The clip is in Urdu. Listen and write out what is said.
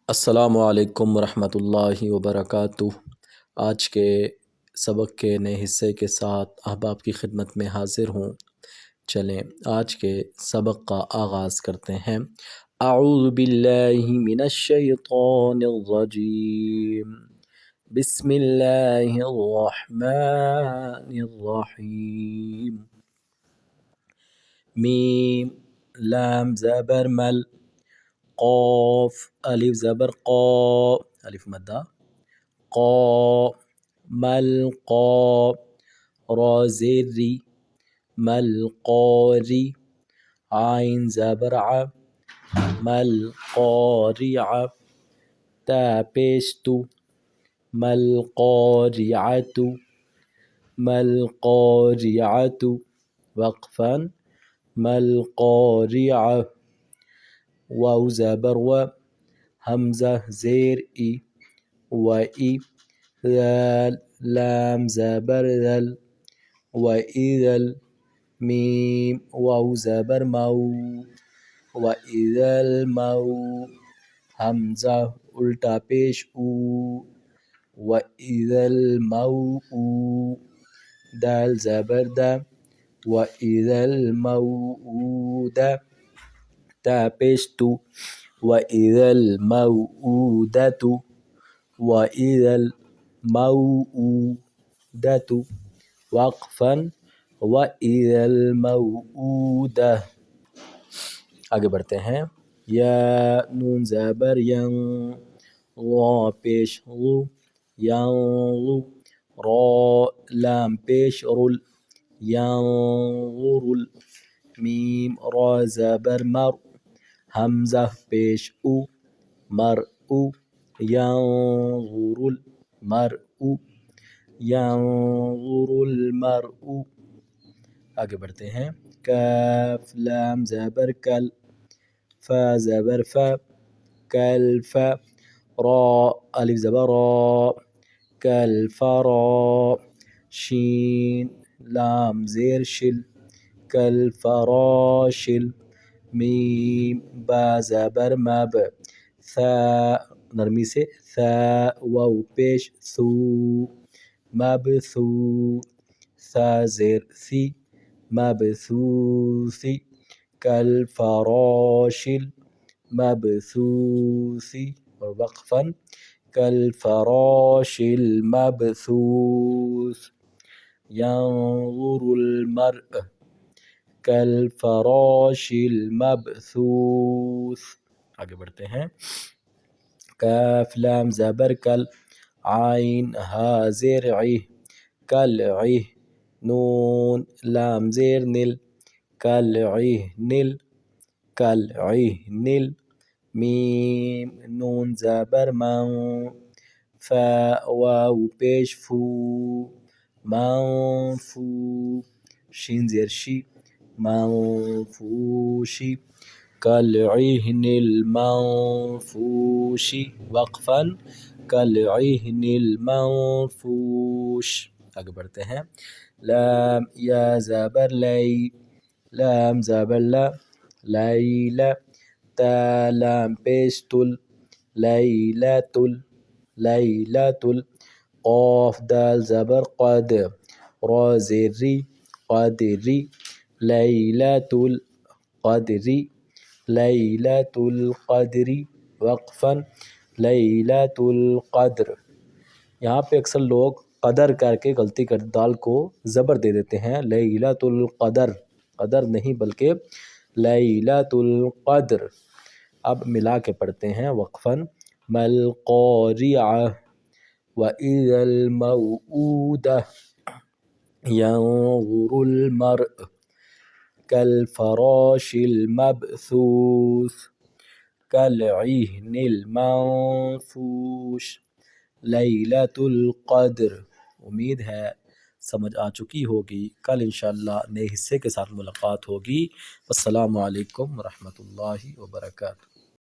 السلام علیکم ورحمۃ اللہ وبرکاتہ۔ آج کے سبق کے نئے حصے کے ساتھ احباب کی خدمت میں حاضر ہوں۔ چلیں آج کے سبق کا آغاز کرتے ہیں۔ اعوذ باللہ من الشیطان الرجیم، بسم اللہ الرحمن الرحیم۔ میم لام زبر مل، قاف الف زبر قا، الف مدہ، قا مل قا، را زیر ری، مل قاری، عین زبر ع، مل قارع، تا پیش تو، مل قارعۃ، مل قارعۃ، وقفا، مل قارعہ، واو زبر و، حمزہ زیر ای، و ای، ذال لام زبر ذل، و ایذل، میم واو زبر مو، و ایذل مو، حمزہ الٹا پیش او، و ایذل موءو، دال زبر دا، و ایذل موءودہ، تا پیش تو، و ایذل موءودۃ، و ایذل موءودۃ، وقفا، و ایذل موءودہ۔ آگے بڑھتے ہیں۔ یا نون زبر ین، را پیش رو، ینظر، را لام پیش رل، ینظر، میم را زبر مر، حمزہ پیش او، مرء، ینظر المرء، ینظر المرء۔ آگے بڑھتے ہیں۔ کاف لام زبر کل، فا زبر فا، کلف، را الف زبر را، کالفرا، شین لام زیر شل، کالفراشل، میم با زبر مب، ثا نرمی سے، ثا واو پیش ثو، مبثو، ثا زیر ثی، مبثوث، کالفراش المبثوث، وقفا، کالفراش المبثوث، ینظر المرء، کالفراش المبثوث۔ آگے بڑھتے ہیں۔ کاف لام زبر کل، عین ہا زیر عی، کلعی، نون لام زیر نل، کلعہنل، کلعہنل، میم نون زبر من، فا واو پیش فو، منفو، شین زیر شی، منفوش، کالعہن المنفوش، وقفا، کالعہن المنفوش۔ آگے بڑھتے ہیں۔ لام یا زبر لی، لام زبر لا، لیل، تا لام پیش تل، لیلۃ، لیلۃ، قاف دال زبر قد، را زیر ری، قدری، لیلۃ القدر، لیلۃ القدر، وقفا، لیلۃ القدر۔ یہاں پہ اکثر لوگ قدر کر کے غلطی کر دال کو زبر دے دیتے ہیں، لیلۃ القدر، قدر نہیں بلکہ لیلۃ القدر۔ اب ملا کے پڑھتے ہیں وقفا، مل قارعہ، وإذا الموءودة، ينظر المرء، كالفراش المبثوث، كالعهن المنفوش، لیلۃ القدر۔ امید ہے سمجھ آ چکی ہوگی۔ کل انشاءاللہ نئے حصے کے ساتھ ملاقات ہوگی۔ السلام علیکم ورحمۃ اللہ وبرکاتہ۔